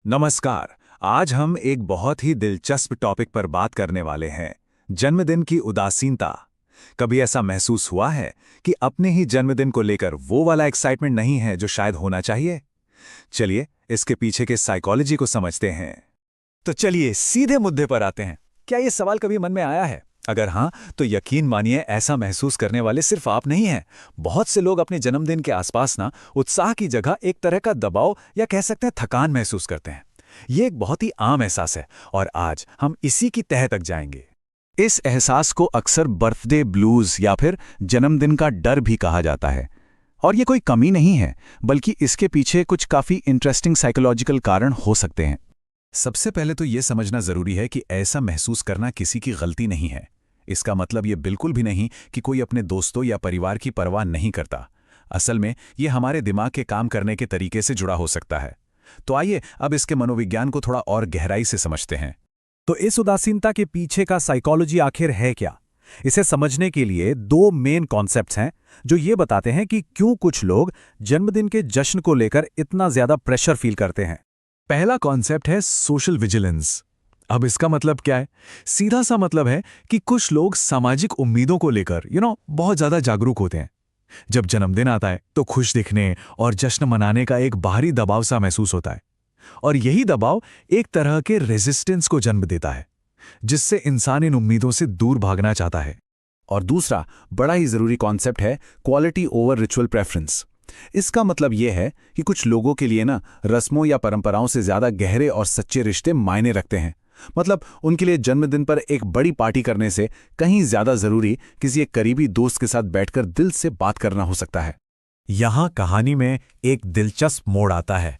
नमस्कार। आज हम एक बहुत ही दिलचस्प टॉपिक पर बात करने वाले हैं, जन्मदिन की उदासीनता। कभी ऐसा महसूस हुआ है कि अपने ही जन्मदिन को लेकर वो वाला एक्साइटमेंट नहीं है जो शायद होना चाहिए? चलिए इसके पीछे के साइकोलॉजी को समझते हैं। तो चलिए सीधे मुद्दे पर आते हैं। क्या ये सवाल कभी मन में आया है? अगर हाँ, तो यकीन मानिए ऐसा महसूस करने वाले सिर्फ आप नहीं हैं। बहुत से लोग अपने जन्मदिन के आसपास ना उत्साह की जगह एक तरह का दबाव या कह सकते हैं थकान महसूस करते हैं। ये एक बहुत ही आम एहसास है और आज हम इसी की तह तक जाएंगे। इस एहसास को अक्सर बर्थडे ब्लूज या फिर जन्मदिन का डर भी कहा जाता है। और ये कोई कमी नहीं है, बल्कि इसके पीछे कुछ काफ़ी इंटरेस्टिंग साइकोलॉजिकल कारण हो सकते हैं। सबसे पहले तो ये समझना जरूरी है कि ऐसा महसूस करना किसी की गलती नहीं है। इसका मतलब ये बिल्कुल भी नहीं कि कोई अपने दोस्तों या परिवार की परवाह नहीं करता। असल में ये हमारे दिमाग के काम करने के तरीके से जुड़ा हो सकता है। तो आइए अब इसके मनोविज्ञान को थोड़ा और गहराई से समझते हैं। तो इस उदासीनता के पीछे का साइकोलॉजी आखिर है क्या? इसे समझने के लिए दो मेन कॉन्सेप्ट्स हैं जो ये बताते हैं कि क्यों कुछ लोग जन्मदिन के जश्न को लेकर इतना ज्यादा प्रेशर फील करते हैं। पहला कॉन्सेप्ट है सोशल विजिलेंस। अब इसका मतलब क्या है? सीधा सा मतलब है कि कुछ लोग सामाजिक उम्मीदों को लेकर बहुत ज्यादा जागरूक होते हैं। जब जन्मदिन आता है तो खुश दिखने और जश्न मनाने का एक बाहरी दबाव सा महसूस होता है, और यही दबाव एक तरह के रेजिस्टेंस को जन्म देता है, जिससे इंसान इन उम्मीदों से दूर भागना चाहता है। और दूसरा बड़ा ही जरूरी कॉन्सेप्ट है क्वालिटी ओवर रिचुअल प्रेफरेंस। इसका मतलब यह है कि कुछ लोगों के लिए ना रस्मों या परंपराओं से ज्यादा गहरे और सच्चे रिश्ते मायने रखते हैं। मतलब उनके लिए जन्मदिन पर एक बड़ी पार्टी करने से कहीं ज्यादा जरूरी किसी एक करीबी दोस्त के साथ बैठकर दिल से बात करना हो सकता है। यहां कहानी में एक दिलचस्प मोड़ आता है।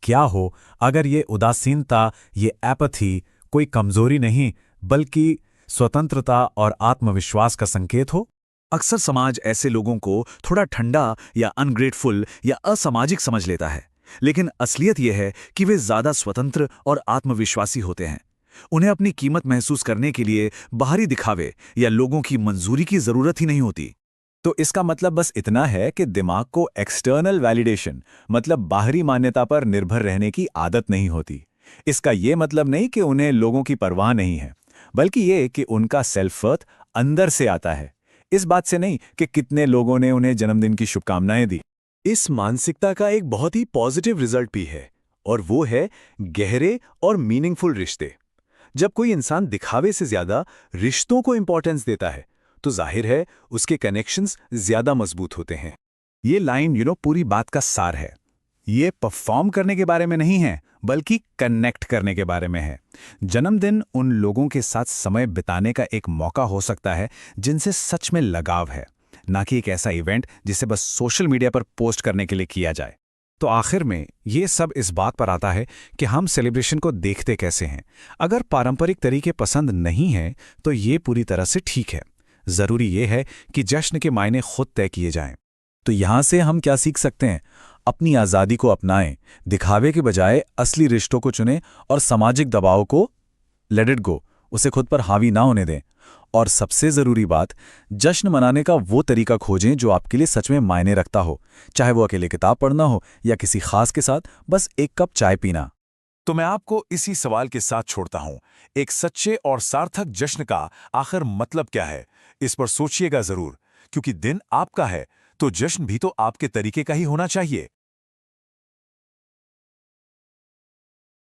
क्या हो अगर ये उदासीनता, ये एपैथी कोई कमजोरी नहीं बल्कि स्वतंत्रता और आत्मविश्वास का संकेत हो? अक्सर समाज ऐसे लोगों को थोड़ा ठंडा या अनग्रेटफुल या असामाजिक समझ लेता है, लेकिन असलियत यह है कि वे ज्यादा स्वतंत्र और आत्मविश्वासी होते हैं। उन्हें अपनी कीमत महसूस करने के लिए बाहरी दिखावे या लोगों की मंजूरी की जरूरत ही नहीं होती। तो इसका मतलब बस इतना है कि दिमाग को एक्सटर्नल वैलिडेशन, मतलब बाहरी मान्यता पर निर्भर रहने की आदत नहीं होती। इसका ये मतलब नहीं कि उन्हें लोगों की परवाह नहीं है, बल्कि ये कि उनका सेल्फ वर्थ अंदर से आता है, इस बात से नहीं कि कितने लोगों ने उन्हें जन्मदिन की शुभकामनाएं दी। इस मानसिकता का एक बहुत ही पॉजिटिव रिजल्ट भी है, और वो है गहरे और मीनिंगफुल रिश्ते। जब कोई इंसान दिखावे से ज्यादा रिश्तों को इंपॉर्टेंस देता है तो जाहिर है उसके कनेक्शंस ज्यादा मजबूत होते हैं। ये लाइन पूरी बात का सार है। ये परफॉर्म करने के बारे में नहीं है, बल्कि कनेक्ट करने के बारे में है। जन्मदिन उन लोगों के साथ समय बिताने का एक मौका हो सकता है जिनसे सच में लगाव है, ना कि एक ऐसा इवेंट जिसे बस सोशल मीडिया पर पोस्ट करने के लिए किया जाए। तो आखिर में ये सब इस बात पर आता है कि हम सेलिब्रेशन को देखते कैसे हैं। अगर पारंपरिक तरीके पसंद नहीं हैं तो ये पूरी तरह से ठीक है। जरूरी ये है कि जश्न के मायने खुद तय किए जाएं। तो यहां से हम क्या सीख सकते हैं? अपनी आज़ादी को अपनाएं, दिखावे के बजाय असली रिश्तों को चुनें और सामाजिक दबाव को लेट इट गो, उसे खुद पर हावी ना होने दें। और सबसे ज़रूरी बात, जश्न मनाने का वो तरीका खोजें जो आपके लिए सच में मायने रखता हो, चाहे वो अकेले किताब पढ़ना हो या किसी खास के साथ बस एक कप चाय पीना। तो मैं आपको इसी सवाल के साथ छोड़ता हूं, एक सच्चे और सार्थक जश्न का आखिर मतलब क्या है? इस पर सोचिएगा जरूर, क्योंकि दिन आपका है तो जश्न भी तो आपके तरीके का ही होना चाहिए।